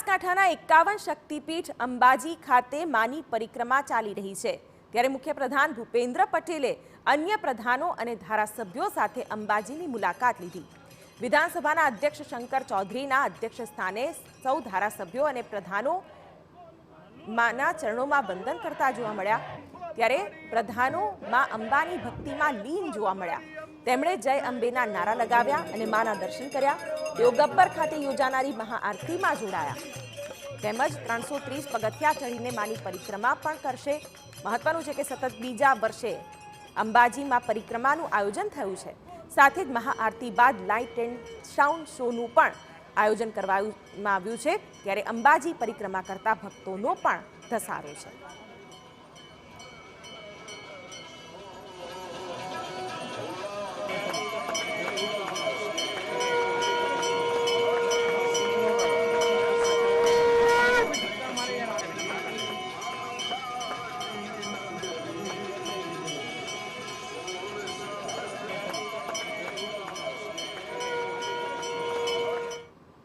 બનાસકાંઠાના 51 શક્તિપીઠ અંબાજી ખાતે માની પરિક્રમા ચાલી રહી છે। ત્યારે મુખ્યપ્રધાન ભૂપેન્દ્ર પટેલે અન્ય પ્રધાનો અને ધારાસભ્યો સાથે અંબાજીની મુલાકાત લીધી। વિધાનસભાના અધ્યક્ષ શંકર ચૌધરીના અધ્યક્ષ સ્થાને સૌ ધારાસભ્યો અને પ્રધાનો માના ચરણોમાં વંદન કરતા જોવા મળ્યા। ત્યારે પ્રધાનો માં અંબાની ભક્તિમાં લીન જોવા મળ્યા। તેમણે જય અંબેના નારા લગાવ્યા અને માના દર્શન કર્યા। તેઓ ગબ્બર ખાતે યોજાનારી મહાઆરતીમાં જોડાયા તેમજ 330 પગથિયા ચડીને માની પરિક્રમા પણ કરશે। મહત્વનું છે કે સતત બીજા વર્ષે અંબાજીમાં પરિક્રમાનું આયોજન થયું છે। સાથે જ મહાઆરતી બાદ લાઇટ એન્ડ સાઉન્ડ શોનું પણ આયોજન કરવામાં આવ્યું છે। ત્યારે અંબાજી પરિક્રમા કરતા ભક્તોનો પણ ધસારો છે।